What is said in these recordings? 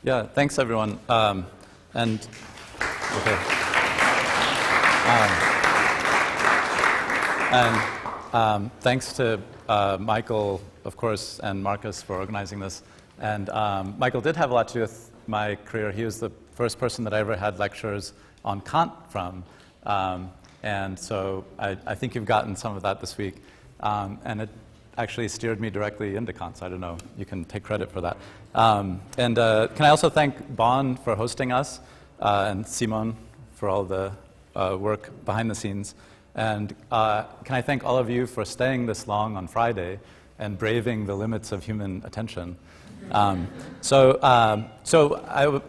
Yeah, thanks everyone. And thanks to Michael, of course, and Marcus for organizing this. And Michael did have a lot to do with my career. He was the first person that I ever had lectures on Kant from. And so I think you've gotten some of that this week. And it actually steered me directly into Kant, so I don't know. You can take credit for that. Can I also thank Bon for hosting us, and Simon for all the work behind the scenes. And can I thank all of you for staying this long on Friday and braving the limits of human attention. So I'm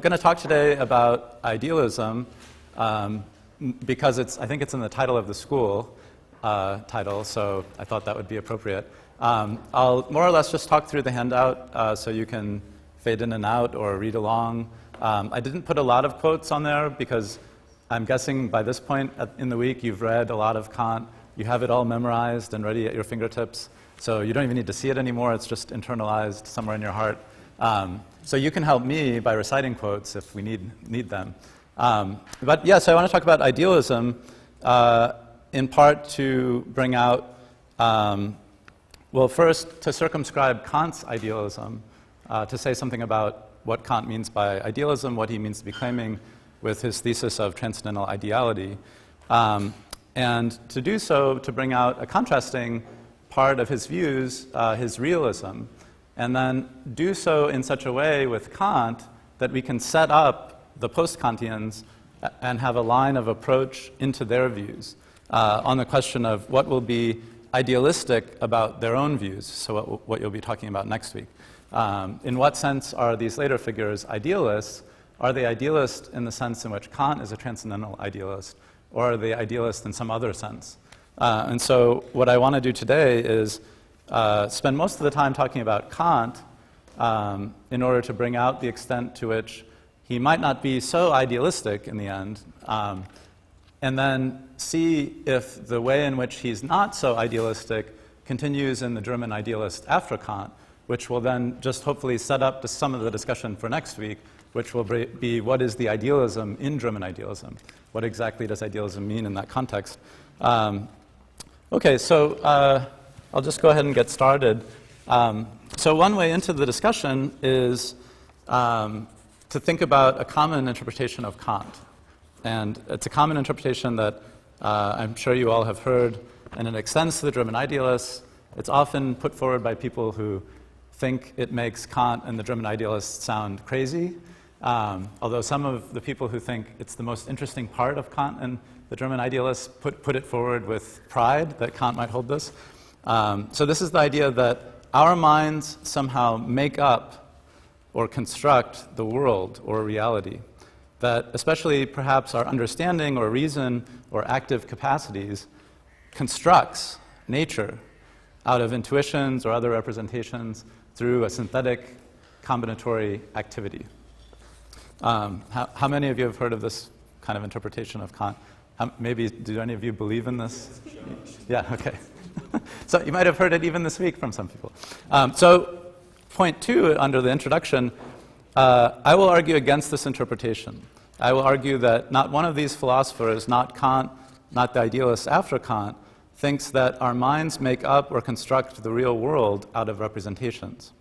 going to talk today about idealism because I think it's in the title of the school title, so I thought that would be appropriate. I'll more or less just talk through the handout so you can fade in and out or read along. I didn't put a lot of quotes on there because I'm guessing by this point in the week you've read a lot of Kant. You have it all memorized and ready at your fingertips, so you don't even need to see it anymore. It's just internalized somewhere in your heart. So you can help me by reciting quotes if we need them. But yeah, so I want to talk about idealism in part to bring out, well, first to circumscribe Kant's idealism, to say something about what Kant means by idealism, what he means to be claiming with his thesis of transcendental ideality, and to do so to bring out a contrasting part of his views, his realism, and then do so in such a way with Kant that we can set up the post-Kantians and have a line of approach into their views on the question of what will be idealistic about their own views, so what you'll be talking about next week. In what sense are these later figures idealists? Are they idealist in the sense in which Kant is a transcendental idealist, or are they idealist in some other sense? And so what I want to do today is spend most of the time talking about Kant in order to bring out the extent to which he might not be so idealistic in the end, and then see if the way in which he's not so idealistic continues in the German idealist after Kant, which will then just hopefully set up to some of the discussion for next week, which will be what is the idealism in German idealism? What exactly does idealism mean in that context? Okay, so I'll just go ahead and get started. So one way into the discussion is to think about a common interpretation of Kant. And it's a common interpretation that I'm sure you all have heard, and it extends to the German idealists. It's often put forward by people who think it makes Kant and the German idealists sound crazy, although some of the people who think it's the most interesting part of Kant and the German idealists put it forward with pride that Kant might hold this. So this is the idea that our minds somehow make up or construct the world or reality, that especially perhaps our understanding or reason or active capacities constructs nature out of intuitions or other representations through a synthetic combinatory activity. How many of you have heard of this kind of interpretation of Kant? Maybe, do any of you believe in this? Yeah, okay. So you might have heard it even this week from some people. So point 2 under the introduction, I will argue against this interpretation. I will argue that not one of these philosophers, not Kant, not the idealists after Kant, thinks that our minds make up or construct the real world out of representations.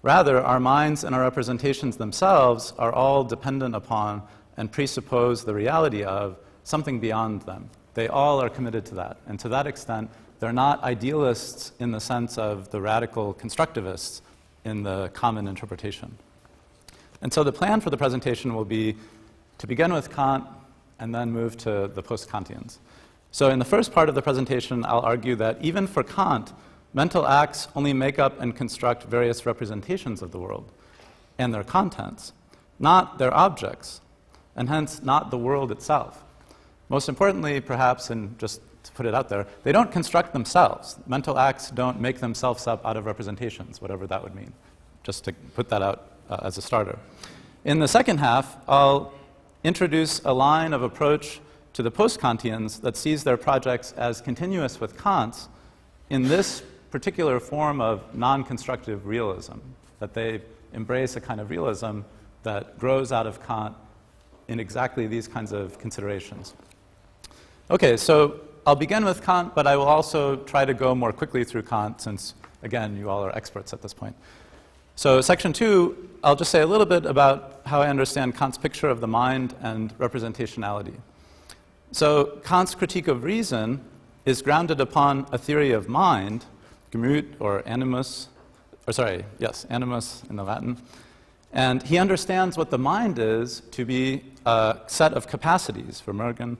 Rather, our minds and our representations themselves are all dependent upon and presuppose the reality of something beyond them. They all are committed to that. And to that extent, they're not idealists in the sense of the radical constructivists in the common interpretation. And so the plan for the presentation will be to begin with Kant and then move to the post-Kantians. So in the first part of the presentation, I'll argue that even for Kant, mental acts only make up and construct various representations of the world and their contents, not their objects, and hence not the world itself. Most importantly, perhaps, and just to put it out there, they don't construct themselves. Mental acts don't make themselves up out of representations, whatever that would mean, just to put that out as a starter. In the second half, I'll introduce a line of approach to the post-Kantians that sees their projects as continuous with Kant's in this particular form of non-constructive realism, that they embrace a kind of realism that grows out of Kant in exactly these kinds of considerations. Okay, so I'll begin with Kant, but I will also try to go more quickly through Kant since, again, you all are experts at this point. So section 2, I'll just say a little bit about how I understand Kant's picture of the mind and representationality. So Kant's critique of reason is grounded upon a theory of mind, Gemüt or animus, animus in the Latin. And he understands what the mind is to be a set of capacities, for Mergen,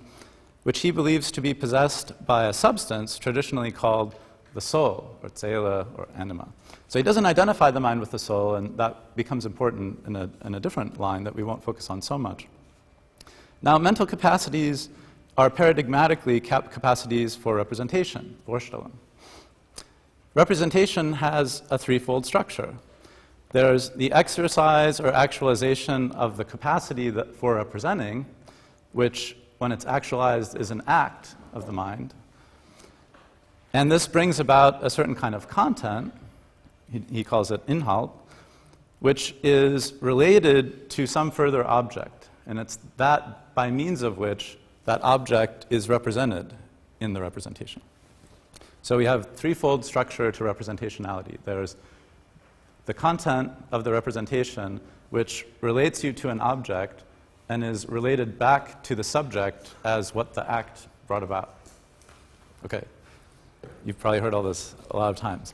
which he believes to be possessed by a substance traditionally called the soul, or Seele, or anima. So he doesn't identify the mind with the soul, and that becomes important in a different line that we won't focus on so much. Now, mental capacities are paradigmatically capacities for representation, Vorstellung. Representation has a threefold structure. There's the exercise or actualization of the capacity for representing, which, when it's actualized, is an act of the mind. And this brings about a certain kind of content, he calls it Inhalt, which is related to some further object. And it's that by means of which that object is represented in the representation. So we have threefold structure to representationality. There's the content of the representation, which relates you to an object and is related back to the subject as what the act brought about. Okay, you've probably heard all this a lot of times.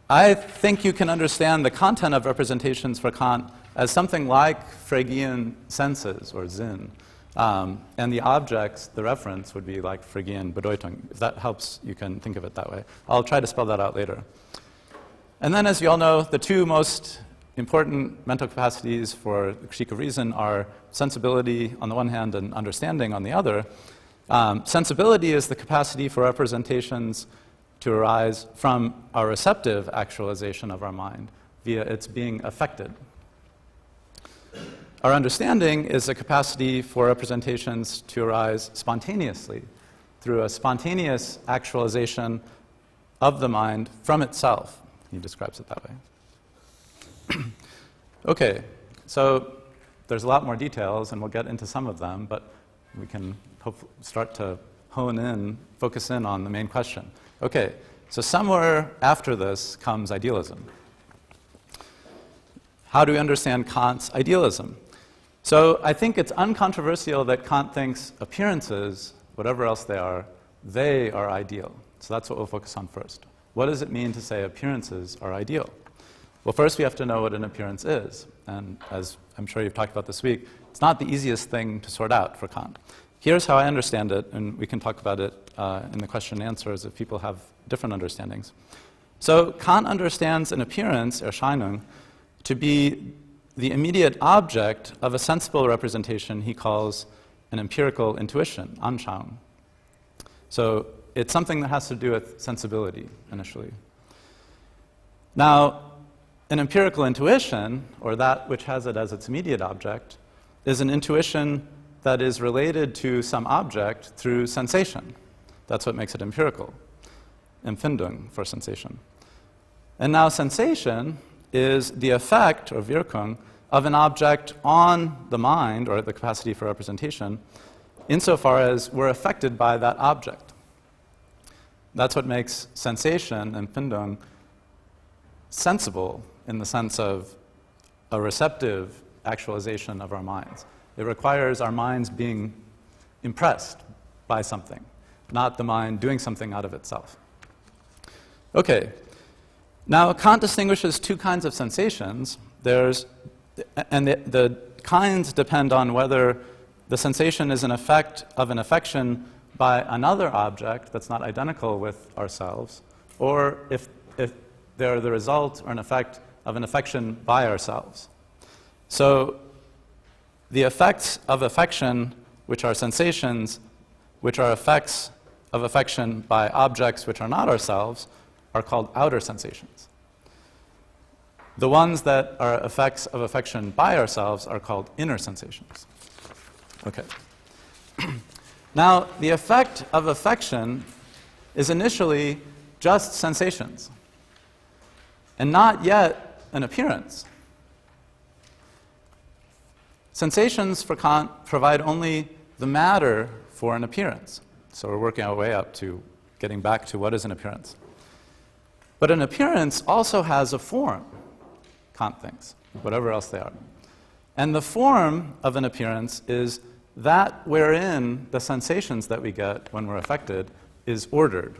I think you can understand the content of representations for Kant as something like Phrygian senses, or Sinn. And the objects, the reference, would be like Phrygian Bedeutung. If that helps, you can think of it that way. I'll try to spell that out later. And then, as you all know, the two most important mental capacities for the critique of reason are sensibility on the one hand and understanding on the other. Sensibility is the capacity for representations to arise from our receptive actualization of our mind via its being affected. Our understanding is a capacity for representations to arise spontaneously through a spontaneous actualization of the mind from itself. He describes it that way. Okay, so there's a lot more details, and we'll get into some of them, but we can hopefully start to focus in on the main question. Okay, so somewhere after this comes idealism. How do we understand Kant's idealism? So I think it's uncontroversial that Kant thinks appearances, whatever else they are ideal. So that's what we'll focus on first. What does it mean to say appearances are ideal? Well, first we have to know what an appearance is. And as I'm sure you've talked about this week, it's not the easiest thing to sort out for Kant. Here's how I understand it, and we can talk about it in the question and answers if people have different understandings. So Kant understands an appearance, Erscheinung, to be the immediate object of a sensible representation he calls an empirical intuition, Anschauung. So it's something that has to do with sensibility, initially. Now, an empirical intuition, or that which has it as its immediate object, is an intuition that is related to some object through sensation. That's what makes it empirical. Empfindung for sensation. And now sensation is the effect, or Wirkung, of an object on the mind, or the capacity for representation, insofar as we're affected by that object. That's what makes sensation, Empfindung, sensible in the sense of a receptive actualization of our minds. It requires our minds being impressed by something, not the mind doing something out of itself. Okay, now Kant distinguishes two kinds of sensations. The kinds depend on whether the sensation is an effect of an affection by another object that's not identical with ourselves, or if they're the result or an effect of an affection by ourselves. So the effects of affection, which are sensations, which are effects of affection by objects which are not ourselves, are called outer sensations. The ones that are effects of affection by ourselves are called inner sensations. Okay. Now, the effect of affection is initially just sensations, and not yet an appearance. Sensations for Kant provide only the matter for an appearance. So we're working our way up to getting back to what is an appearance. But an appearance also has a form, Kant thinks, whatever else they are. And the form of an appearance is that wherein the sensations that we get when we're affected is ordered.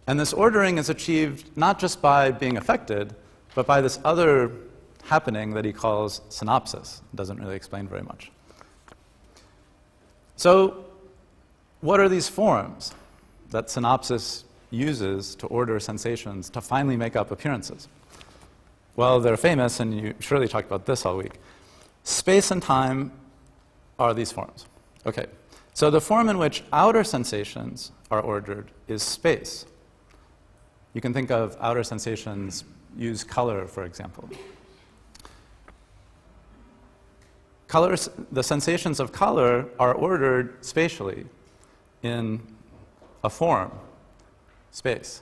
And this ordering is achieved not just by being affected, but by this other happening that he calls synopsis. It doesn't really explain very much. So, what are these forms that synopsis uses to order sensations to finally make up appearances? Well, they're famous, and you surely talked about this all week. Space and time are these forms. Okay, so the form in which outer sensations are ordered is space. You can think of outer sensations, use color, for example. Colors, the sensations of color are ordered spatially in a form, space.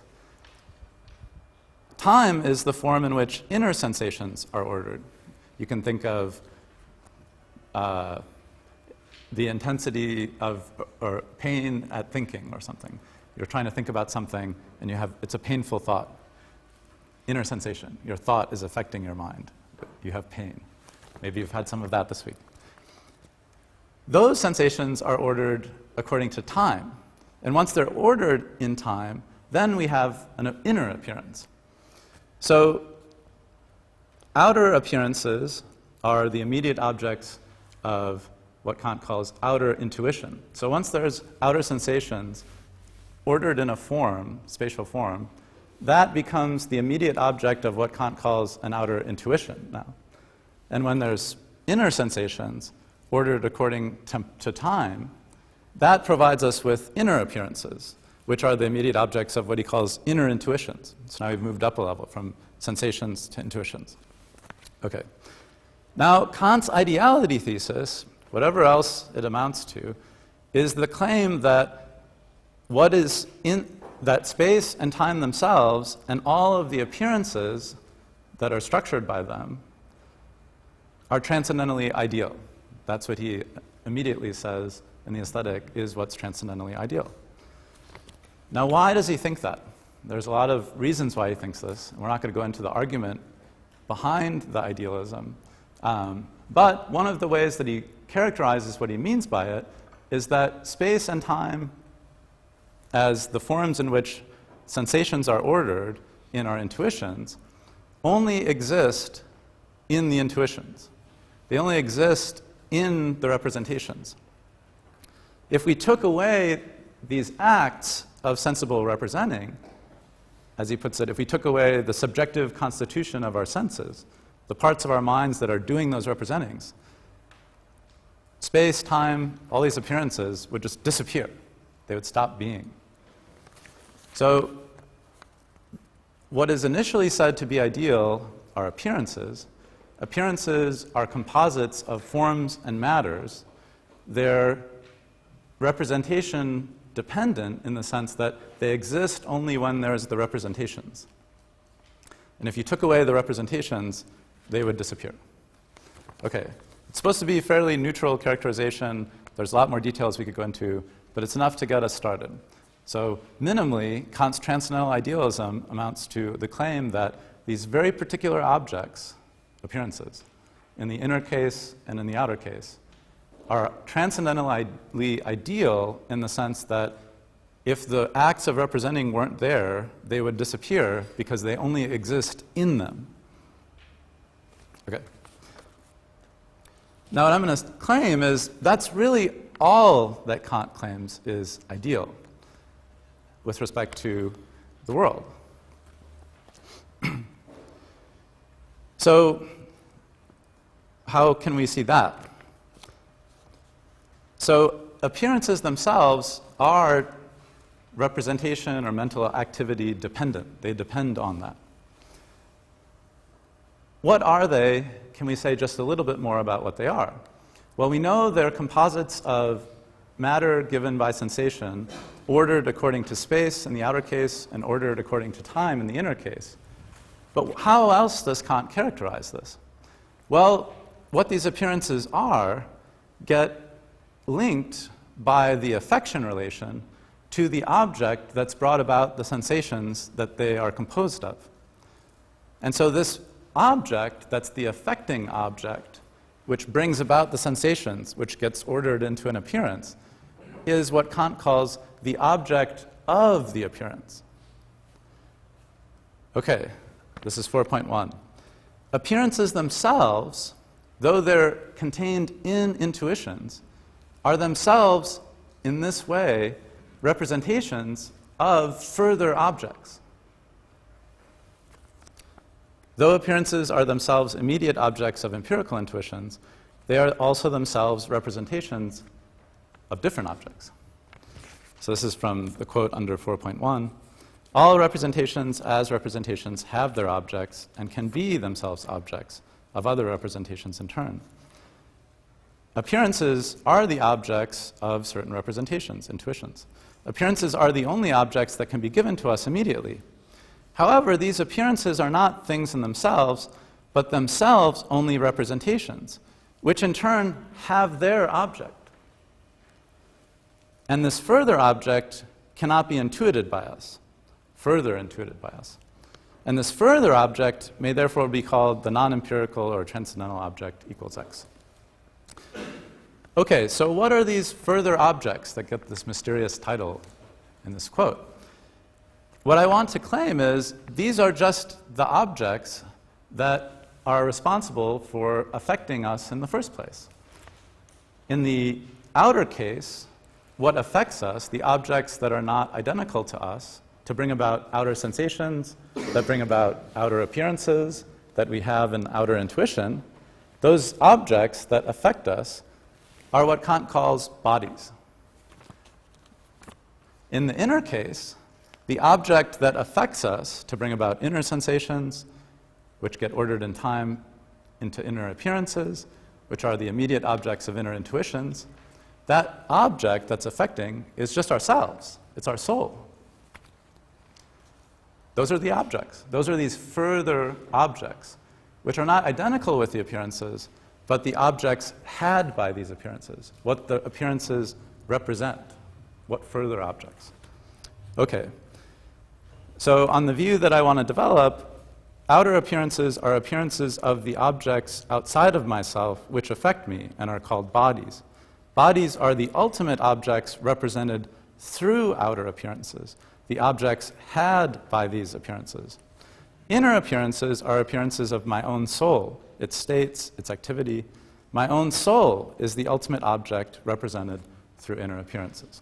Time is the form in which inner sensations are ordered. You can think of the intensity of or pain at thinking or something. You're trying to think about something and it's a painful thought. Inner sensation. Your thought is affecting your mind. You have pain. Maybe you've had some of that this week. Those sensations are ordered according to time. And once they're ordered in time, then we have an inner appearance. So outer appearances are the immediate objects of what Kant calls outer intuition. So once there's outer sensations ordered in a form, spatial form, that becomes the immediate object of what Kant calls an outer intuition now. And when there's inner sensations ordered according to time, that provides us with inner appearances, which are the immediate objects of what he calls inner intuitions. So now we've moved up a level from sensations to intuitions. Okay. Now, Kant's ideality thesis, whatever else it amounts to, is the claim that what is in that space and time themselves and all of the appearances that are structured by them are transcendently ideal. That's what he immediately says in the aesthetic is what's transcendently ideal. Now, why does he think that? There's a lot of reasons why he thinks this. We're not going to go into the argument behind the idealism. But one of the ways that he characterizes what he means by it is that space and time, as the forms in which sensations are ordered in our intuitions, only exist in the intuitions. They only exist in the representations. If we took away these acts of sensible representing, as he puts it, if we took away the subjective constitution of our senses, the parts of our minds that are doing those representings, space, time, all these appearances would just disappear. They would stop being. So what is initially said to be ideal are appearances. Appearances are composites of forms and matters. They're representation dependent in the sense that they exist only when there's the representations. And if you took away the representations, they would disappear. Okay, it's supposed to be fairly neutral characterization. There's a lot more details we could go into, but it's enough to get us started. So minimally, Kant's transcendental idealism amounts to the claim that these very particular objects, appearances, in the inner case and in the outer case, are transcendentally ideal in the sense that if the acts of representing weren't there, they would disappear because they only exist in them. Okay. Now what I'm going to claim is that's really all that Kant claims is ideal with respect to the world. So how can we see that? So appearances themselves are representation or mental activity dependent. They depend on that. What are they? Can we say just a little bit more about what they are? Well, we know they're composites of matter given by sensation, ordered according to space in the outer case and ordered according to time in the inner case. But how else does Kant characterize this? Well, what these appearances are get linked by the affection relation to the object that's brought about the sensations that they are composed of. And so this object, that's the affecting object, which brings about the sensations, which gets ordered into an appearance, is what Kant calls the object of the appearance. Okay, this is 4.1. Appearances themselves, though they're contained in intuitions, are themselves, in this way, representations of further objects. Though appearances are themselves immediate objects of empirical intuitions, they are also themselves representations of different objects. So this is from the quote under 4.1. All representations as representations have their objects and can be themselves objects of other representations in turn. Appearances are the objects of certain representations, intuitions. Appearances are the only objects that can be given to us immediately. However, these appearances are not things in themselves, but themselves only representations, which in turn have their object. And this further object cannot be intuited by us, further intuited by us. And this further object may therefore be called the non-empirical or transcendental object equals X. Okay, so what are these further objects that get this mysterious title in this quote? What I want to claim is these are just the objects that are responsible for affecting us in the first place. In the outer case, what affects us, the objects that are not identical to us, to bring about outer sensations, that bring about outer appearances, that we have in outer intuition, those objects that affect us are what Kant calls bodies. In the inner case, the object that affects us to bring about inner sensations, which get ordered in time into inner appearances, which are the immediate objects of inner intuitions, that object that's affecting is just ourselves. It's our soul. Those are the objects. Those are these further objects, which are not identical with the appearances, but the objects had by these appearances, what the appearances represent, what further objects. Okay. So on the view that I want to develop, outer appearances are appearances of the objects outside of myself which affect me and are called bodies. Bodies are the ultimate objects represented through outer appearances, the objects had by these appearances. Inner appearances are appearances of my own soul, its states, its activity. My own soul is the ultimate object represented through inner appearances.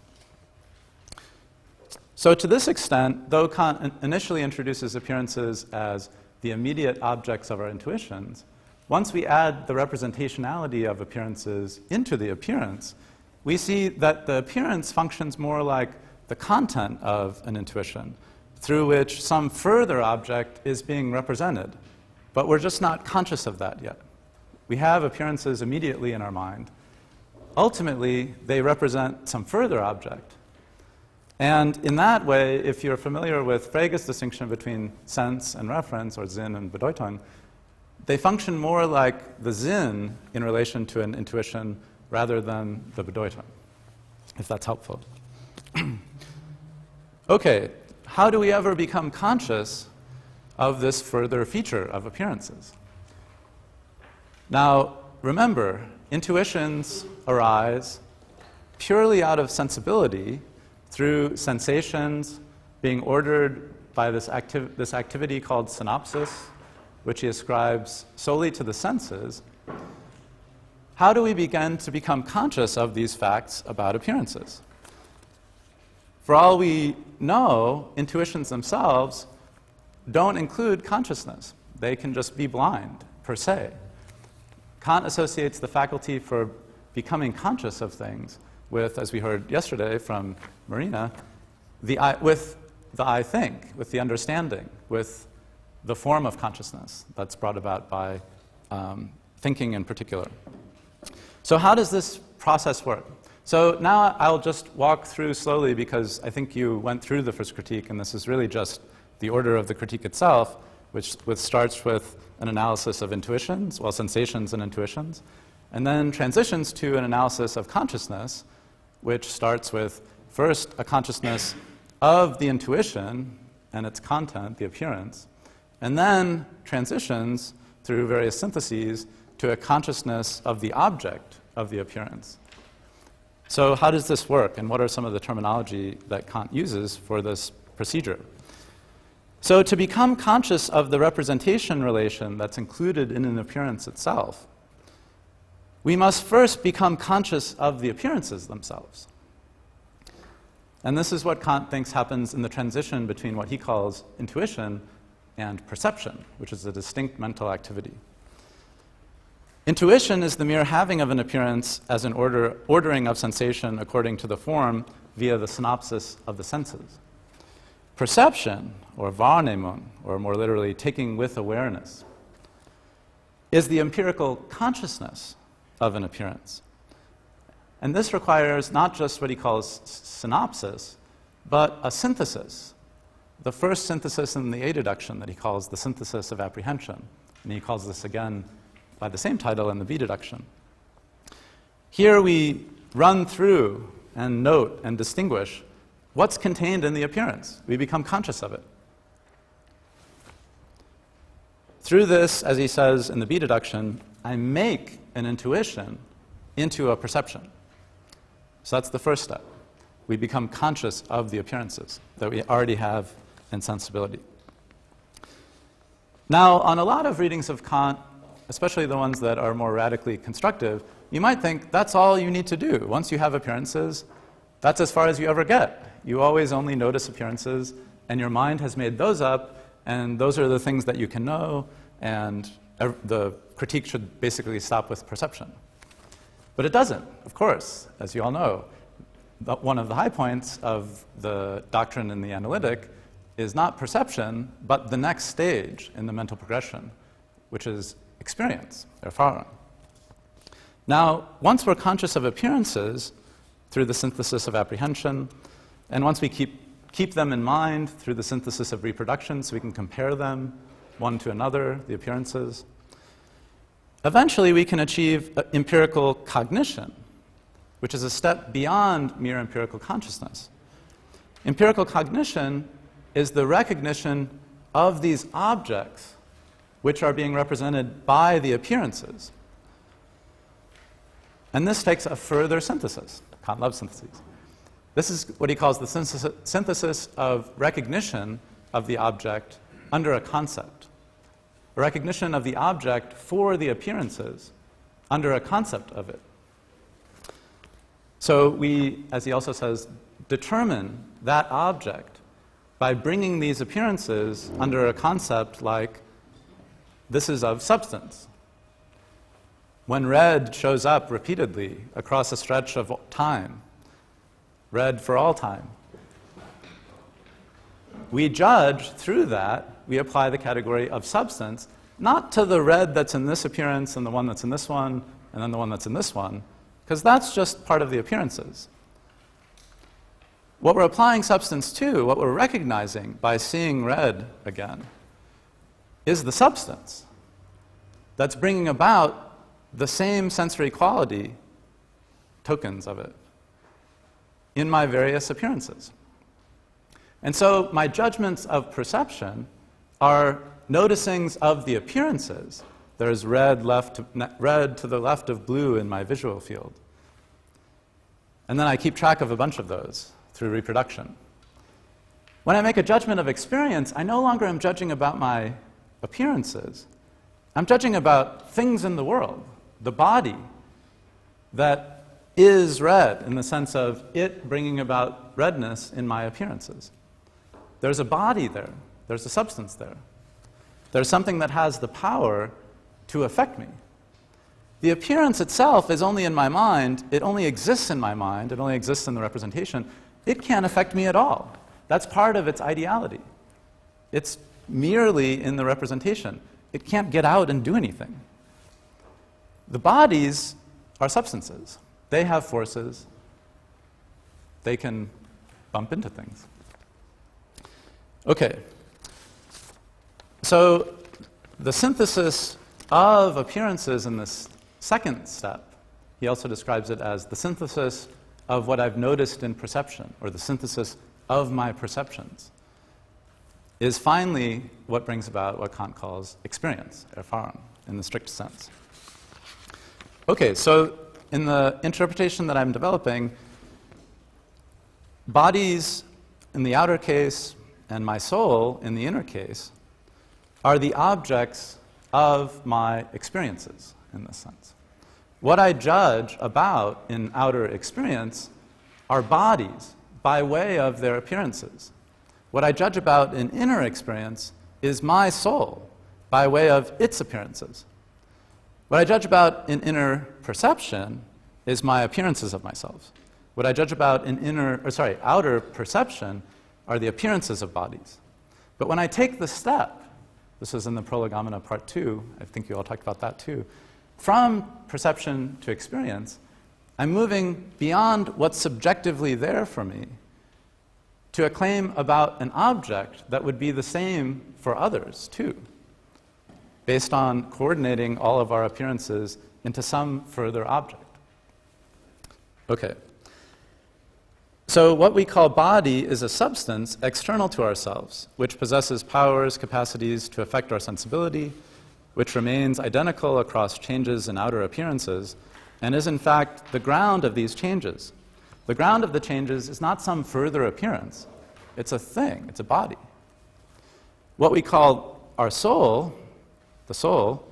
So to this extent, though Kant initially introduces appearances as the immediate objects of our intuitions, once we add the representationality of appearances into the appearance, we see that the appearance functions more like the content of an intuition, through which some further object is being represented. But we're just not conscious of that yet. We have appearances immediately in our mind. Ultimately, they represent some further object. And in that way, if you're familiar with Frege's distinction between sense and reference, or Sinn and Bedeutung, they function more like the Sinn in relation to an intuition rather than the Bedeutung, if that's helpful. Okay, how do we ever become conscious of this further feature of appearances? Now, remember, intuitions arise purely out of sensibility through sensations being ordered by this activity called synopsis, which he ascribes solely to the senses. How do we begin to become conscious of these facts about appearances? For all we know, intuitions themselves don't include consciousness. They can just be blind, per se. Kant associates the faculty for becoming conscious of things with, as we heard yesterday from Marina, with the I think, with the understanding, with the form of consciousness that's brought about by thinking in particular. So how does this process work? So now I'll just walk through slowly because I think you went through the first critique, and this is really just the order of the critique itself, which starts with an analysis of intuitions, well, sensations and intuitions, and then transitions to an analysis of consciousness, which starts with first a consciousness of the intuition and its content, the appearance, and then transitions through various syntheses to a consciousness of the object of the appearance. So how does this work, and what are some of the terminology that Kant uses for this procedure? So to become conscious of the representation relation that's included in an appearance itself, we must first become conscious of the appearances themselves. And this is what Kant thinks happens in the transition between what he calls intuition and perception, which is a distinct mental activity. Intuition is the mere having of an appearance as an ordering of sensation according to the form via the synopsis of the senses. Perception, or Wahrnehmung, or more literally, taking with awareness, is the empirical consciousness of an appearance. And this requires not just what he calls synopsis, but a synthesis. The first synthesis in the A deduction that he calls the synthesis of apprehension. And he calls this again by the same title in the B deduction. Here we run through and note and distinguish what's contained in the appearance. We become conscious of it. Through this, as he says in the B deduction, I make an intuition into a perception. So that's the first step. We become conscious of the appearances that we already have in sensibility. Now, on a lot of readings of Kant, especially the ones that are more radically constructive, you might think that's all you need to do. Once you have appearances, that's as far as you ever get. You always only notice appearances, and your mind has made those up, and those are the things that you can know, and the critique should basically stop with perception. But it doesn't, of course, as you all know. One of the high points of the doctrine in the analytic is not perception, but the next stage in the mental progression, which is experience, Erfahrung. Now, once we're conscious of appearances through the synthesis of apprehension, and once we keep them in mind through the synthesis of reproduction so we can compare them one to another, the appearances, eventually we can achieve empirical cognition, which is a step beyond mere empirical consciousness. Empirical cognition is the recognition of these objects which are being represented by the appearances. And this takes a further synthesis. Kant loves syntheses. This is what he calls the synthesis of recognition of the object under a concept. A recognition of the object for the appearances under a concept of it. So we, as he also says, determine that object by bringing these appearances under a concept like this is of substance. When red shows up repeatedly across a stretch of time, red for all time, we judge through that, we apply the category of substance, not to the red that's in this appearance and the one that's in this one and then the one that's in this one, because that's just part of the appearances. What we're applying substance to, what we're recognizing by seeing red again, is the substance that's bringing about the same sensory quality, tokens of it, in my various appearances. And so my judgments of perception are noticings of the appearances. There's red to the left of blue in my visual field. And then I keep track of a bunch of those through reproduction. When I make a judgment of experience, I no longer am judging about my appearances. I'm judging about things in the world, the body that is red in the sense of it bringing about redness in my appearances. There's a body there. There's a substance there. There's something that has the power to affect me. The appearance itself is only in my mind. It only exists in my mind. It only exists in the representation. It can't affect me at all. That's part of its ideality. It's merely in the representation. It can't get out and do anything. The bodies are substances. They have forces. They can bump into things. Okay. So The synthesis of appearances in this second step, he also describes it as the synthesis of what I've noticed in perception, or the synthesis of my perceptions, is finally what brings about what Kant calls experience, Erfahrung, in the strict sense. Okay, so in the interpretation that I'm developing, bodies in the outer case and my soul in the inner case are the objects of my experiences in this sense. What I judge about in outer experience are bodies by way of their appearances. What I judge about in inner experience is my soul by way of its appearances. What I judge about in inner perception is my appearances of myself. What I judge about in outer perception are the appearances of bodies. But when I take the step, this is in the Prolegomena part 2, I think you all talked about that too, from perception to experience, I'm moving beyond what's subjectively there for me to a claim about an object that would be the same for others too, based on coordinating all of our appearances into some further object. Okay. So what we call body is a substance external to ourselves, which possesses powers, capacities to affect our sensibility, which remains identical across changes in outer appearances, and is in fact the ground of these changes. The ground of the changes is not some further appearance. It's a thing. It's a body. What we call our soul, the soul,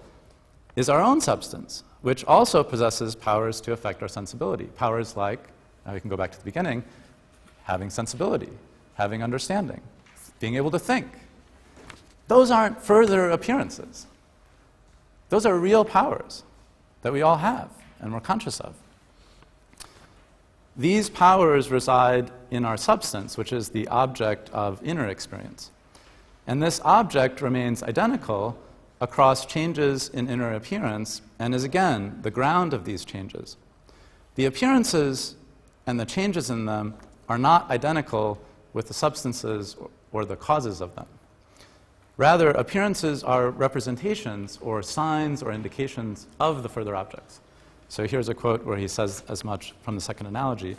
is our own substance, which also possesses powers to affect our sensibility. Powers like, now we can go back to the beginning, having sensibility, having understanding, being able to think. Those aren't further appearances. Those are real powers that we all have and we're conscious of. These powers reside in our substance, which is the object of inner experience. And this object remains identical across changes in inner appearance and is again the ground of these changes. The appearances and the changes in them are not identical with the substances or the causes of them. Rather, appearances are representations or signs or indications of the further objects. So here's a quote where he says as much from the second analogy.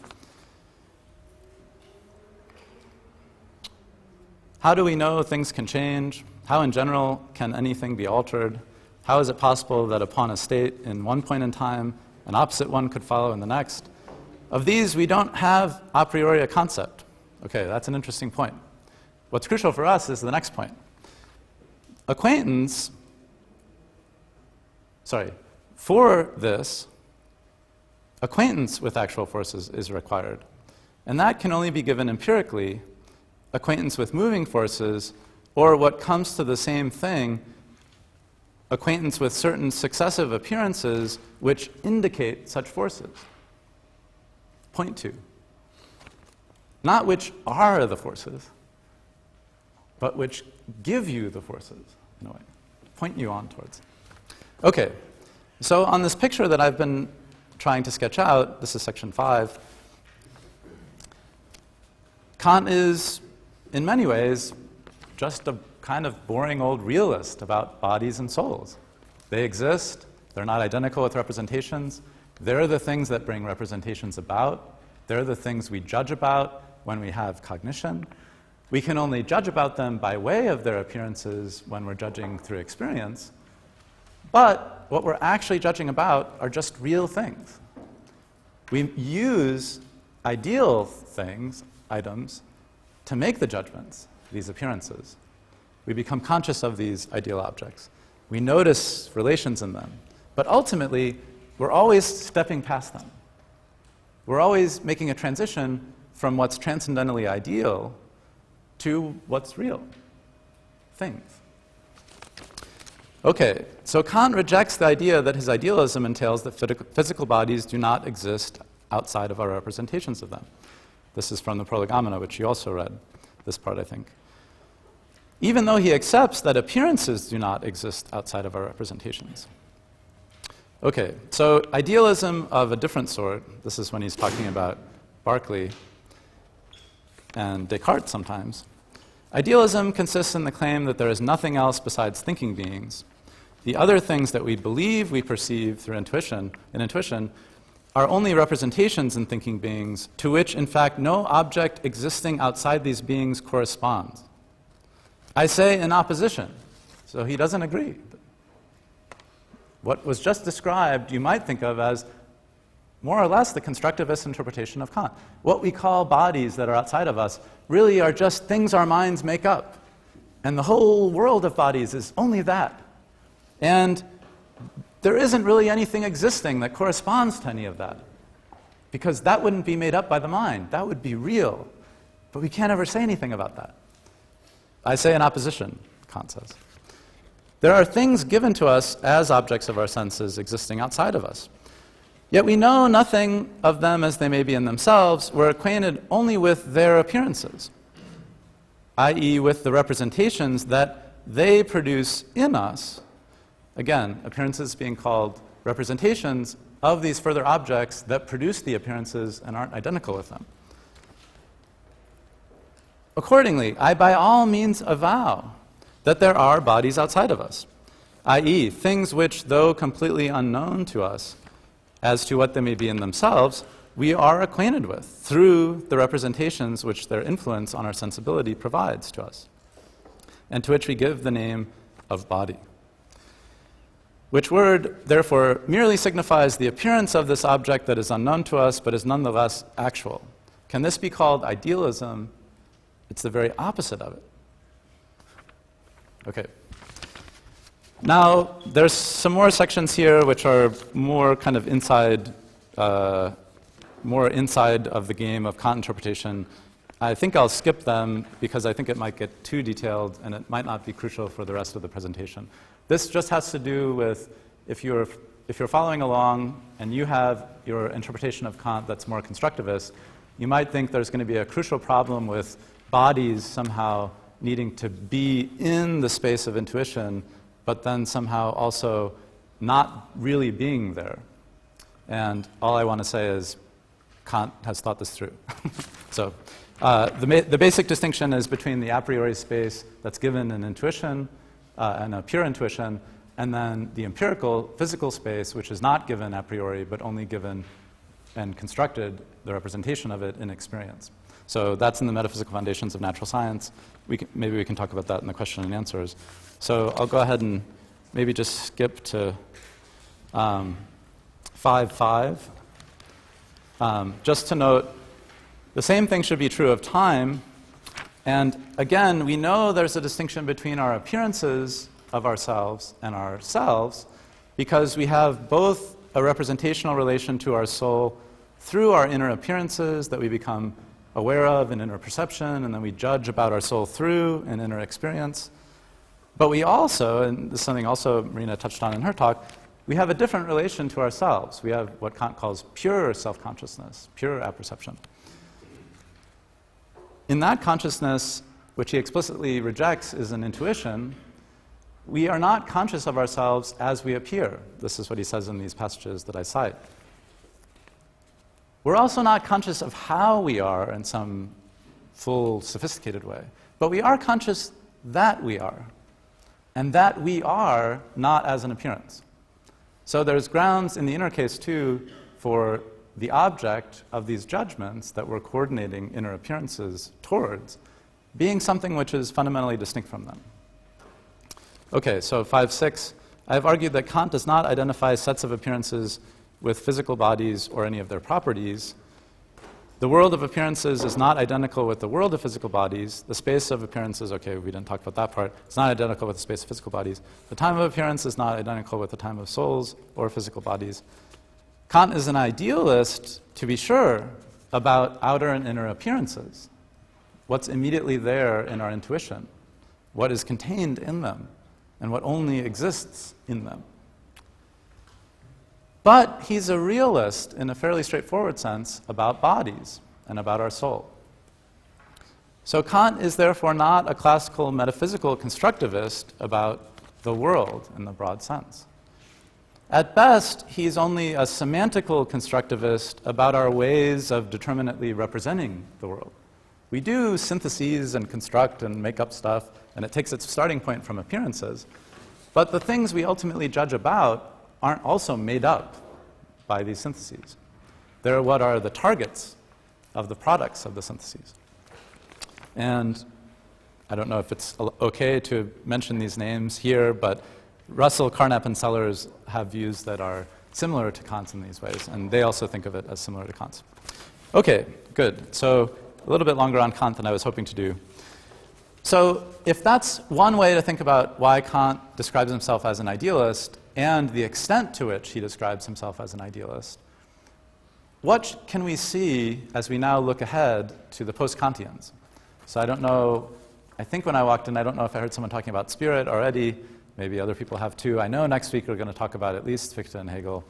How do we know things can change? How in general can anything be altered? How is it possible that upon a state in one point in time, an opposite one could follow in the next? Of these, we don't have a priori a concept. Okay, that's an interesting point. What's crucial for us is the next point. For this, acquaintance with actual forces is required. And that can only be given empirically, acquaintance with moving forces, or what comes to the same thing, acquaintance with certain successive appearances which indicate such forces. Point to. Not which are the forces, but which give you the forces, in a way. Point you on towards. Okay, so on this picture that I've been trying to sketch out, this is section 5, Kant is, in many ways, just a kind of boring old realist about bodies and souls. They exist, they're not identical with representations, they're the things that bring representations about, they're the things we judge about when we have cognition. We can only judge about them by way of their appearances when we're judging through experience, but what we're actually judging about are just real things. We use ideal things, items, to make the judgments, these appearances. We become conscious of these ideal objects. We notice relations in them. But ultimately, we're always stepping past them. We're always making a transition from what's transcendentally ideal to what's real, things. Okay, so Kant rejects the idea that his idealism entails that physical bodies do not exist outside of our representations of them. This is from the Prolegomena, which you also read, this part, I think. Even though he accepts that appearances do not exist outside of our representations. Okay, so idealism of a different sort, this is when he's talking about Berkeley and Descartes sometimes. Idealism consists in the claim that there is nothing else besides thinking beings, The other things that we believe we perceive through intuition, are only representations in thinking beings to which, in fact, no object existing outside these beings corresponds. I say in opposition, so he doesn't agree. What was just described you might think of as more or less the constructivist interpretation of Kant. What we call bodies that are outside of us really are just things our minds make up. And the whole world of bodies is only that. And there isn't really anything existing that corresponds to any of that, because that wouldn't be made up by the mind. That would be real. But we can't ever say anything about that. I say in opposition, Kant says. There are things given to us as objects of our senses existing outside of us. Yet we know nothing of them as they may be in themselves. We're acquainted only with their appearances, i.e. with the representations that they produce in us. Again, appearances being called representations of these further objects that produce the appearances and aren't identical with them. Accordingly, I by all means avow that there are bodies outside of us, i.e. things which, though completely unknown to us as to what they may be in themselves, we are acquainted with through the representations which their influence on our sensibility provides to us, and to which we give the name of body. Which word, therefore, merely signifies the appearance of this object that is unknown to us, but is nonetheless actual. Can this be called idealism? It's the very opposite of it. Okay. Now, there's some more sections here which are more kind of inside of the game of Kant interpretation. I think I'll skip them because I think it might get too detailed and it might not be crucial for the rest of the presentation. This just has to do with if you're following along and you have your interpretation of Kant that's more constructivist, you might think there's going to be a crucial problem with bodies somehow needing to be in the space of intuition, but then somehow also not really being there. And all I want to say is Kant has thought this through. So the basic distinction is between the a priori space that's given in intuition and a pure intuition, and then the empirical physical space, which is not given a priori, but only given and constructed, the representation of it in experience. So that's in the metaphysical foundations of natural science. Maybe we can talk about that in the question and answers. So I'll go ahead and maybe just skip to 5.5. Just to note, the same thing should be true of time. And again, we know there's a distinction between our appearances of ourselves and ourselves because we have both a representational relation to our soul through our inner appearances that we become aware of in inner perception, and then we judge about our soul through an inner experience. But we also, and this is something also Marina touched on in her talk, we have a different relation to ourselves. We have what Kant calls pure self-consciousness, pure apperception. In that consciousness, which he explicitly rejects is an intuition, we are not conscious of ourselves as we appear. This is what he says in these passages that I cite. We're also not conscious of how we are in some full, sophisticated way, but we are conscious that we are, and that we are not as an appearance. So there's grounds in the inner case, too, for the object of these judgments that we're coordinating inner appearances towards being something which is fundamentally distinct from them. Okay, so 5.6. I've argued that Kant does not identify sets of appearances with physical bodies or any of their properties. The world of appearances is not identical with the world of physical bodies. The space of appearances, okay, we didn't talk about that part. It's not identical with the space of physical bodies. The time of appearance is not identical with the time of souls or physical bodies. Kant is an idealist, to be sure, about outer and inner appearances. What's immediately there in our intuition, what is contained in them, and what only exists in them. But he's a realist in a fairly straightforward sense about bodies and about our soul. So Kant is therefore not a classical metaphysical constructivist about the world in the broad sense. At best, he's only a semantical constructivist about our ways of determinately representing the world. We do syntheses and construct and make up stuff, and it takes its starting point from appearances. But the things we ultimately judge about aren't also made up by these syntheses. They're what are the targets of the products of the syntheses. And I don't know if it's okay to mention these names here, but Russell, Carnap, and Sellers have views that are similar to Kant's in these ways, and they also think of it as similar to Kant's. Okay, good. So a little bit longer on Kant than I was hoping to do. So if that's one way to think about why Kant describes himself as an idealist and the extent to which he describes himself as an idealist, what can we see as we now look ahead to the post-Kantians? So I don't know, I think when I walked in, I don't know if I heard someone talking about spirit already. Maybe other people have too. I know next week we're going to talk about at least Fichte and Hegel.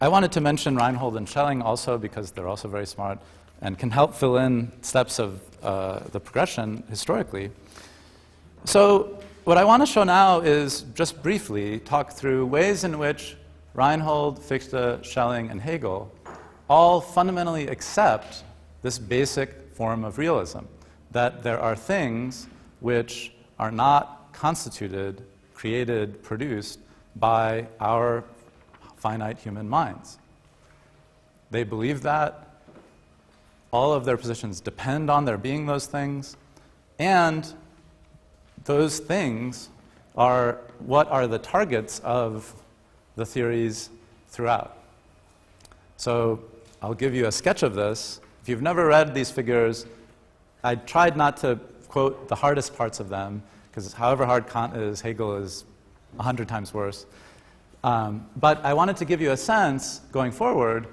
I wanted to mention Reinhold and Schelling also because they're also very smart and can help fill in steps of the progression historically. So what I want to show now is just briefly talk through ways in which Reinhold, Fichte, Schelling, and Hegel all fundamentally accept this basic form of realism, that there are things which are not constituted, created, produced by our finite human minds. They believe that. All of their positions depend on there being those things, and those things are what are the targets of the theories throughout. So I'll give you a sketch of this. If you've never read these figures, I tried not to quote the hardest parts of them, because however hard Kant is, Hegel is 100 times worse. But I wanted to give you a sense, going forward,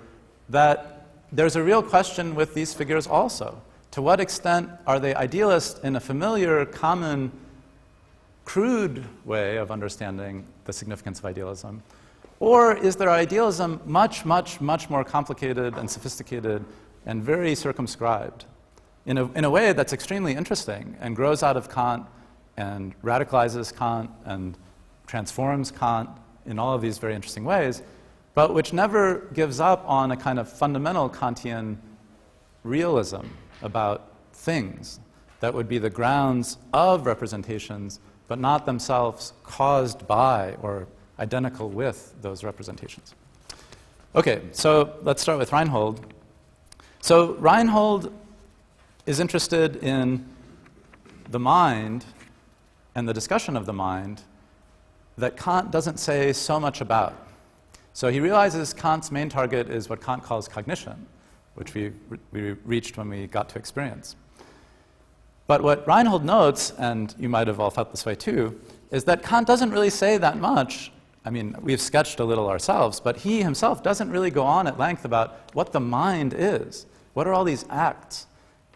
that there's a real question with these figures also. To what extent are they idealist in a familiar, common, crude way of understanding the significance of idealism? Or is their idealism much, much, much more complicated and sophisticated and very circumscribed in a way that's extremely interesting and grows out of Kant and radicalizes Kant and transforms Kant in all of these very interesting ways, but which never gives up on a kind of fundamental Kantian realism about things that would be the grounds of representations, but not themselves caused by or identical with those representations. Okay, so let's start with Reinhold. So Reinhold is interested in the mind and the discussion of the mind that Kant doesn't say so much about. So he realizes Kant's main target is what Kant calls cognition, which we reached when we got to experience. But what Reinhold notes, and you might have all felt this way too, is that Kant doesn't really say that much. I mean, we've sketched a little ourselves, but he himself doesn't really go on at length about what the mind is. What are all these acts?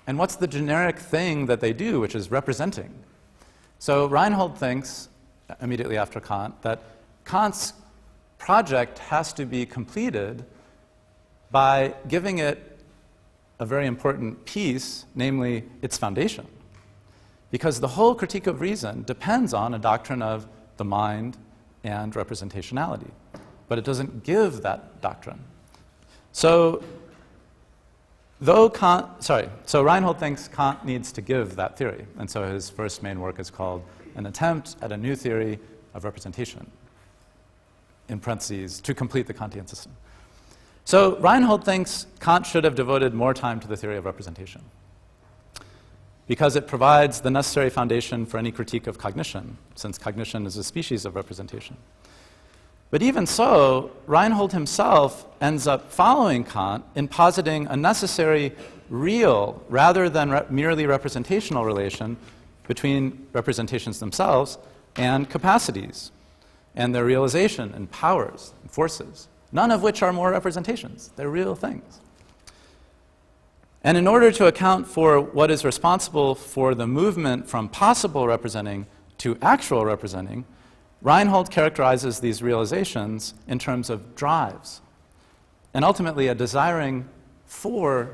And what's the generic thing that they do, which is representing? So Reinhold thinks, immediately after Kant, that Kant's project has to be completed by giving it a very important piece, namely its foundation. Because the whole critique of reason depends on a doctrine of the mind and representationality. But it doesn't give that doctrine. So Reinhold thinks Kant needs to give that theory. And so his first main work is called An Attempt at a New Theory of Representation, in parentheses, to complete the Kantian system. So Reinhold thinks Kant should have devoted more time to the theory of representation because it provides the necessary foundation for any critique of cognition, since cognition is a species of representation. But even so, Reinhold himself ends up following Kant in positing a necessary real, rather than merely representational relation between representations themselves and capacities, and their realization and powers and forces, none of which are more representations. They're real things. And in order to account for what is responsible for the movement from possible representing to actual representing, Reinhold characterizes these realizations in terms of drives, and ultimately a desiring for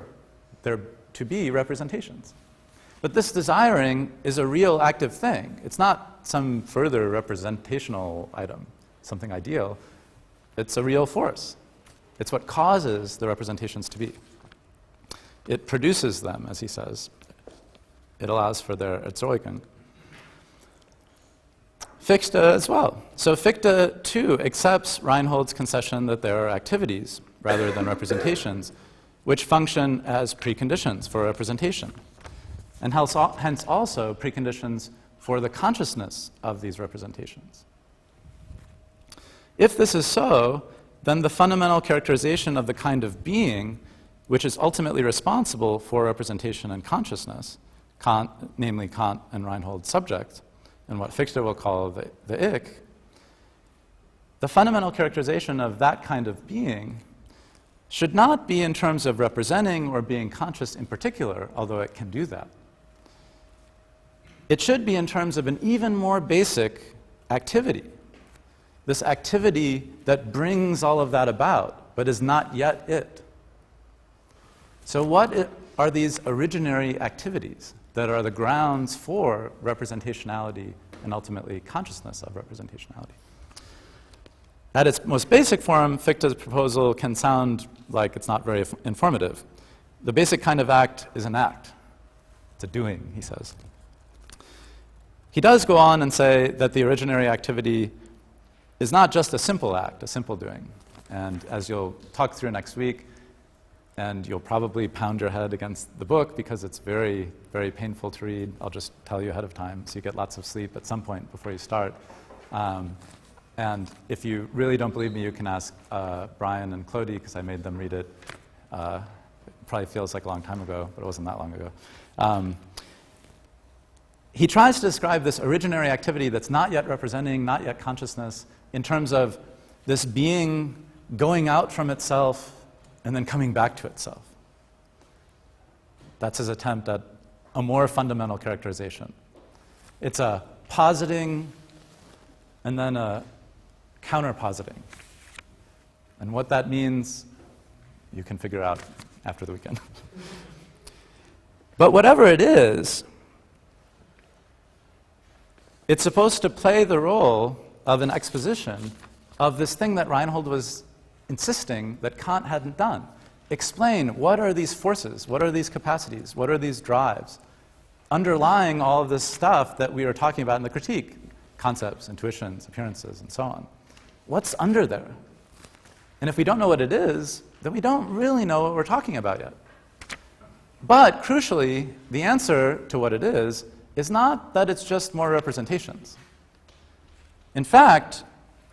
there to be representations. But this desiring is a real active thing. It's not some further representational item, something ideal. It's a real force. It's what causes the representations to be. It produces them, as he says. It allows for their Erzeugung. Fichte as well. So Fichte, too, accepts Reinhold's concession that there are activities, rather than representations, which function as preconditions for representation, and hence also preconditions for the consciousness of these representations. If this is so, then the fundamental characterization of the kind of being which is ultimately responsible for representation and consciousness, Kant, namely Kant and Reinhold's subject, and what Fichte will call the ich, the fundamental characterization of that kind of being should not be in terms of representing or being conscious in particular, although it can do that. It should be in terms of an even more basic activity, this activity that brings all of that about, but is not yet it. So what are these originary activities that are the grounds for representationality and ultimately consciousness of representationality? At its most basic form, Fichte's proposal can sound like it's not very informative. The basic kind of act is an act. It's a doing, he says. He does go on and say that the originary activity is not just a simple act, a simple doing. And as you'll talk through next week, and you'll probably pound your head against the book because it's very, very painful to read. I'll just tell you ahead of time so you get lots of sleep at some point before you start. And if you really don't believe me, you can ask Brian and Clody, because I made them read it. It probably feels like a long time ago, but it wasn't that long ago. He tries to describe this originary activity that's not yet representing, not yet consciousness, in terms of this being going out from itself and then coming back to itself. That's his attempt at a more fundamental characterization. It's a positing and then a counterpositing. And what that means, you can figure out after the weekend. But whatever it is, it's supposed to play the role of an exposition of this thing that Reinhold was insisting that Kant hadn't done. Explain, what are these forces? What are these capacities? What are these drives? Underlying all of this stuff that we were talking about in the critique, concepts, intuitions, appearances, and so on. What's under there? And if we don't know what it is, then we don't really know what we're talking about yet. But crucially, the answer to what it is not that it's just more representations. In fact,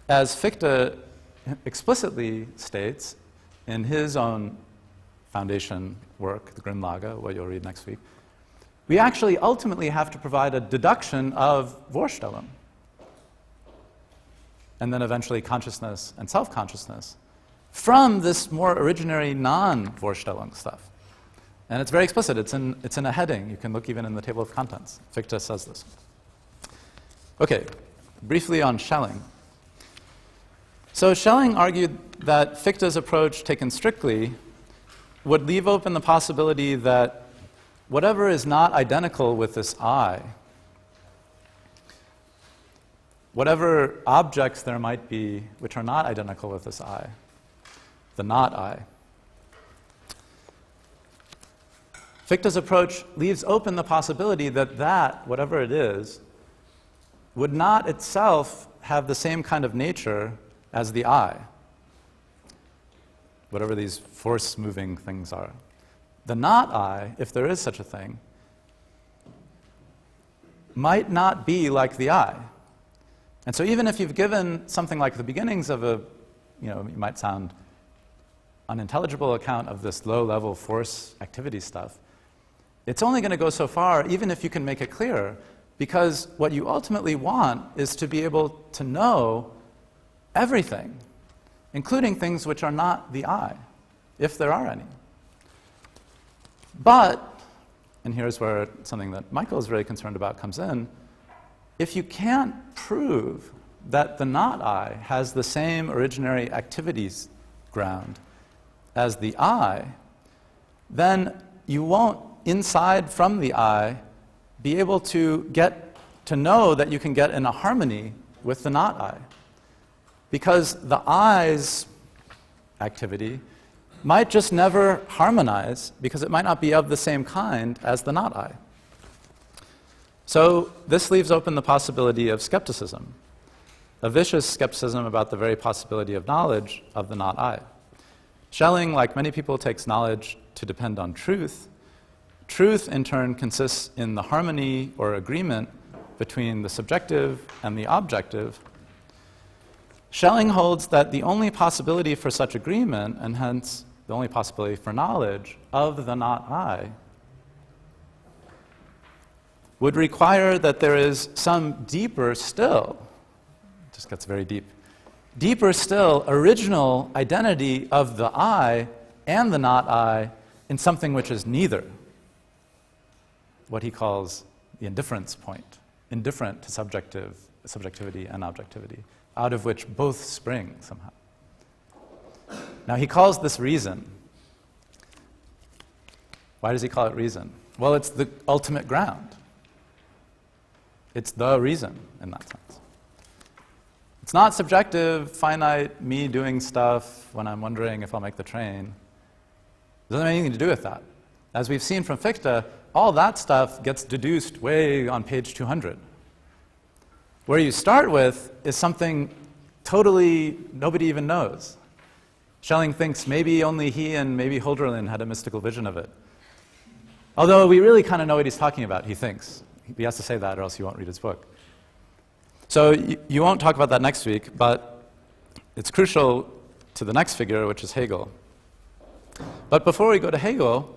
as Fichte explicitly states in his own foundation work, the Grundlage, what you'll read next week, we actually ultimately have to provide a deduction of Vorstellung, and then eventually consciousness and self-consciousness, from this more originary non-Vorstellung stuff. And it's very explicit. It's in a heading. You can look even in the table of contents. Fichte says this. Okay, briefly on Schelling. So Schelling argued that Fichte's approach, taken strictly, would leave open the possibility that whatever is not identical with this I, whatever objects there might be which are not identical with this I, the not I, Fichte's approach leaves open the possibility that, whatever it is, would not itself have the same kind of nature as the I, whatever these force-moving things are. The not I, if there is such a thing, might not be like the I. And so even if you've given something like the beginnings of a, you might sound unintelligible account of this low-level force activity stuff, it's only going to go so far, even if you can make it clearer, because what you ultimately want is to be able to know everything, including things which are not the I, if there are any. But, and here's where something that Michael is very concerned about comes in, if you can't prove that the not I has the same originary activities ground as the I, then you won't, inside from the I, be able to get to know that you can get in a harmony with the not I. Because the I's activity might just never harmonize because it might not be of the same kind as the not I. So this leaves open the possibility of skepticism, a vicious skepticism about the very possibility of knowledge of the not I. Schelling, like many people, takes knowledge to depend on truth. Truth, in turn, consists in the harmony or agreement between the subjective and the objective. Schelling holds that the only possibility for such agreement, and hence the only possibility for knowledge of the not I, would require that there is some deeper still, it just gets very deep, deeper still original identity of the I and the not I in something which is neither, what he calls the indifference point, indifferent to subjectivity and objectivity, out of which both spring somehow. Now he calls this reason. Why does he call it reason? Well, it's the ultimate ground. It's the reason in that sense. It's not subjective, finite, me doing stuff when I'm wondering if I'll make the train. It doesn't have anything to do with that. As we've seen from Fichte, all that stuff gets deduced way on page 200. Where you start with is something totally nobody even knows. Schelling thinks maybe only he and maybe Hölderlin had a mystical vision of it. Although we really kind of know what he's talking about, he thinks. He has to say that or else you won't read his book. So you won't talk about that next week, but it's crucial to the next figure, which is Hegel. But before we go to Hegel,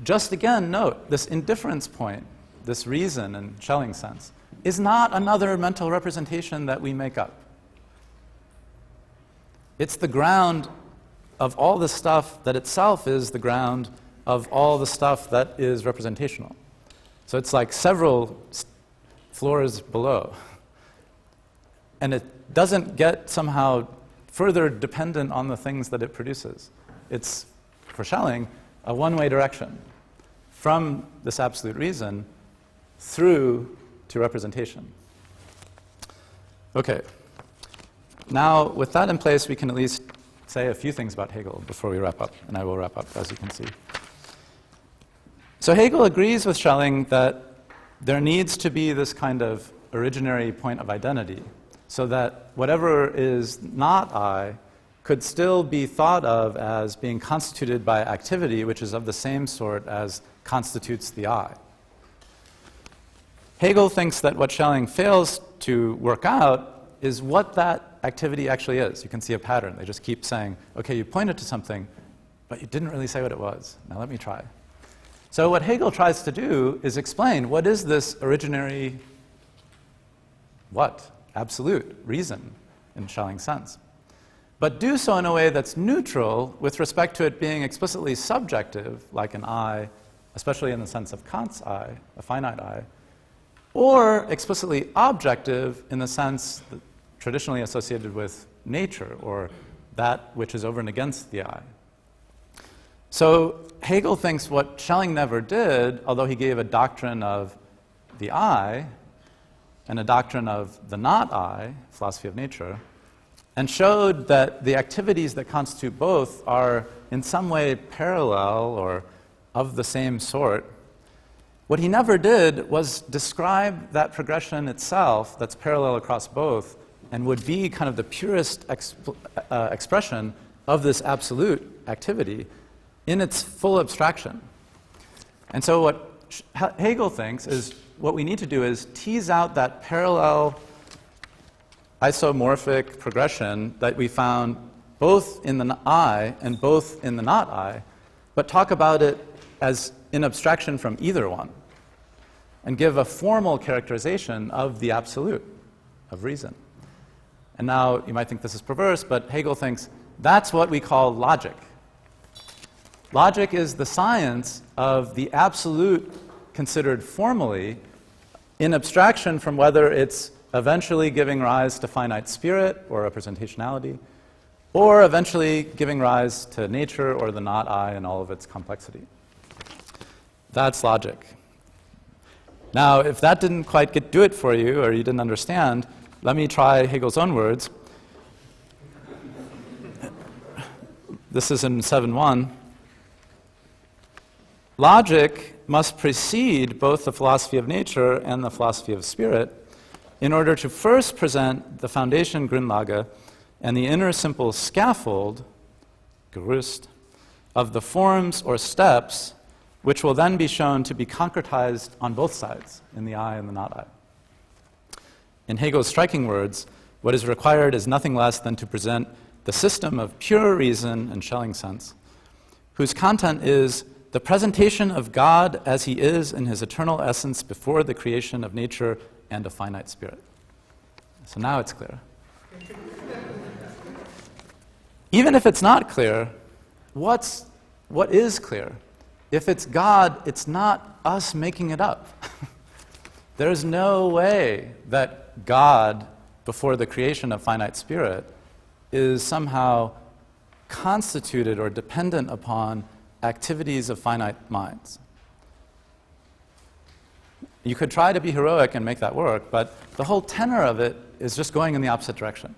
just again note this indifference point, this reason in Schelling's sense, is not another mental representation that we make up. It's the ground of all the stuff that itself is the ground of all the stuff that is representational. So it's like several floors below. And it doesn't get somehow further dependent on the things that it produces. It's, for Schelling, a one-way direction from this absolute reason through to representation. Okay. Now, with that in place, we can at least say a few things about Hegel before we wrap up, and I will wrap up, as you can see. So Hegel agrees with Schelling that there needs to be this kind of originary point of identity, so that whatever is not I could still be thought of as being constituted by activity which is of the same sort as constitutes the I. Hegel thinks that what Schelling fails to work out is what that activity actually is. You can see a pattern. They just keep saying, okay, you pointed to something, but you didn't really say what it was. Now let me try. So what Hegel tries to do is explain what is this originary, what? Absolute reason in Schelling's sense. But do so in a way that's neutral with respect to it being explicitly subjective, like an I, especially in the sense of Kant's I, a finite I, or explicitly objective in the sense traditionally associated with nature, or that which is over and against the I. So Hegel thinks what Schelling never did, although he gave a doctrine of the I and a doctrine of the not I, philosophy of nature, and showed that the activities that constitute both are in some way parallel or of the same sort. What he never did was describe that progression itself that's parallel across both and would be kind of the purest expression of this absolute activity in its full abstraction. And so what Hegel thinks is what we need to do is tease out that parallel isomorphic progression that we found both in the I and both in the not I, but talk about it as in abstraction from either one, and give a formal characterization of the absolute, of reason. And now you might think this is perverse, but Hegel thinks that's what we call logic. Logic is the science of the absolute considered formally in abstraction from whether it's eventually giving rise to finite spirit or representationality, or eventually giving rise to nature or the not I and all of its complexity. That's logic. Now, if that didn't quite do it for you, or you didn't understand, let me try Hegel's own words. This is in 7.1. Logic must precede both the philosophy of nature and the philosophy of spirit in order to first present the foundation Grundlage and the inner simple scaffold, Gerüst, of the forms or steps which will then be shown to be concretized on both sides, in the I and the not I. In Hegel's striking words, what is required is nothing less than to present the system of pure reason and Schelling sense, whose content is the presentation of God as he is in his eternal essence before the creation of nature and of finite spirit. So now it's clear. Even if it's not clear, what is clear? If it's God, it's not us making it up. There's no way that God, before the creation of finite spirit, is somehow constituted or dependent upon activities of finite minds. You could try to be heroic and make that work, but the whole tenor of it is just going in the opposite direction.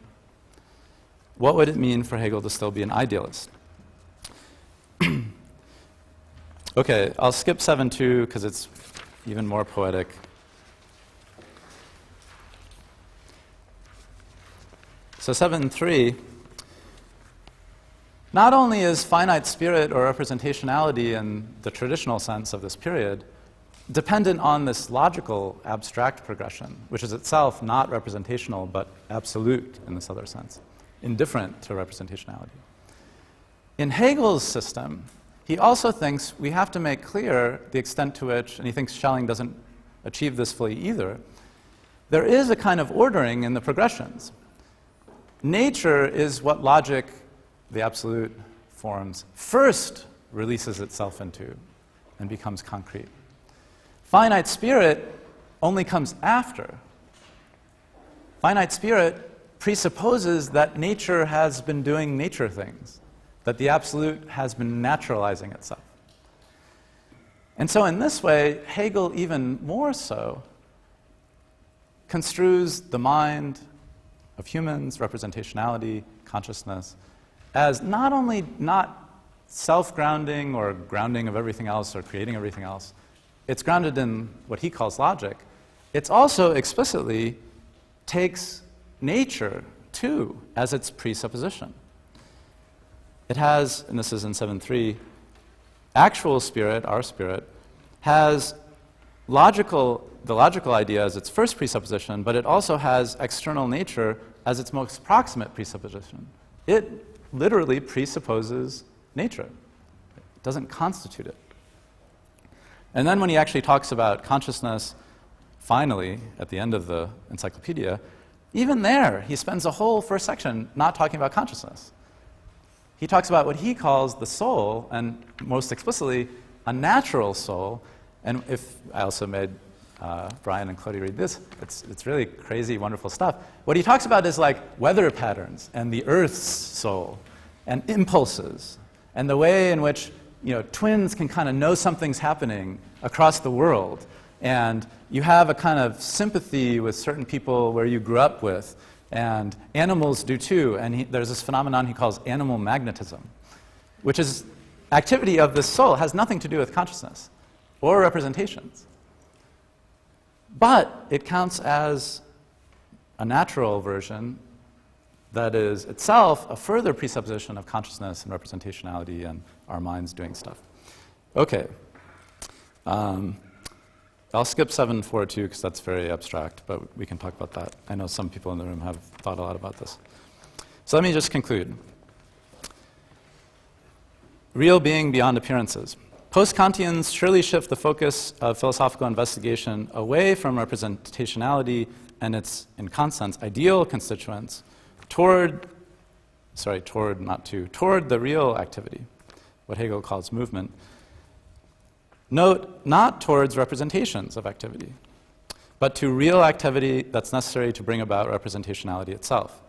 What would it mean for Hegel to still be an idealist? Okay, I'll skip 7.2 because it's even more poetic. So 7.3, not only is finite spirit or representationality in the traditional sense of this period dependent on this logical abstract progression, which is itself not representational but absolute in this other sense, indifferent to representationality. In Hegel's system, he also thinks we have to make clear the extent to which, and he thinks Schelling doesn't achieve this fully either, there is a kind of ordering in the progressions. Nature is what logic, the absolute forms, first releases itself into and becomes concrete. Finite spirit only comes after. Finite spirit presupposes that nature has been doing nature things, that the absolute has been naturalizing itself. And so in this way, Hegel even more so construes the mind of humans, representationality, consciousness, as not only not self-grounding or grounding of everything else or creating everything else, it's grounded in what he calls logic. It's also explicitly takes nature, too, as its presupposition. It has, and this is in 7.3, actual spirit, our spirit, has the logical idea as its first presupposition, but it also has external nature as its most proximate presupposition. It literally presupposes nature. It doesn't constitute it. And then when he actually talks about consciousness, finally, at the end of the encyclopedia, even there, he spends a whole first section not talking about consciousness. He talks about what he calls the soul, and most explicitly, a natural soul. And if I also made Brian and Claudia read this, it's really crazy, wonderful stuff. What he talks about is like weather patterns and the Earth's soul and impulses and the way in which twins can kind of know something's happening across the world. And you have a kind of sympathy with certain people where you grew up with. And animals do too. And there's this phenomenon he calls animal magnetism, which is activity of the soul, has nothing to do with consciousness or representations. But it counts as a natural version that is itself a further presupposition of consciousness and representationality and our minds doing stuff. Okay. I'll skip 7.4 too, because that's very abstract, but we can talk about that. I know some people in the room have thought a lot about this. So let me just conclude. Real being beyond appearances. Post-Kantians surely shift the focus of philosophical investigation away from representationality and its, in Kant's sense, ideal constituents toward the real activity, what Hegel calls movement. Note, not towards representations of activity, but to real activity that's necessary to bring about representationality itself.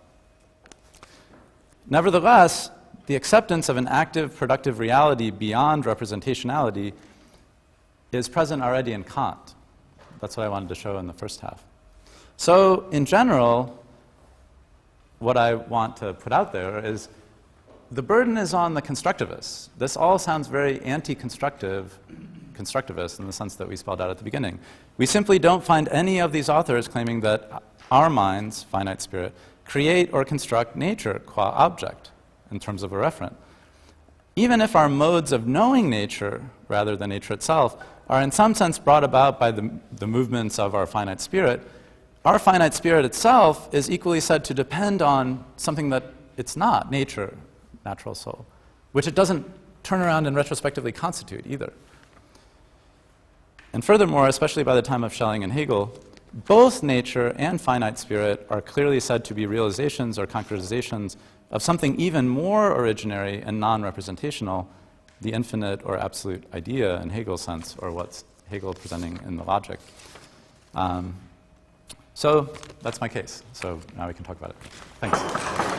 Nevertheless, the acceptance of an active, productive reality beyond representationality is present already in Kant. That's what I wanted to show in the first half. So, in general, what I want to put out there is the burden is on the constructivists. This all sounds very anti-constructive, constructivist in the sense that we spelled out at the beginning. We simply don't find any of these authors claiming that our minds, finite spirit, create or construct nature qua object in terms of a referent. Even if our modes of knowing nature, rather than nature itself, are in some sense brought about by the movements of our finite spirit, our finite spirit itself is equally said to depend on something that it's not, nature, natural soul, which it doesn't turn around and retrospectively constitute either. And furthermore, especially by the time of Schelling and Hegel, both nature and finite spirit are clearly said to be realizations or concretizations of something even more originary and non-representational, the infinite or absolute idea in Hegel's sense, or what's Hegel presenting in the logic. So that's my case. So now we can talk about it. Thanks.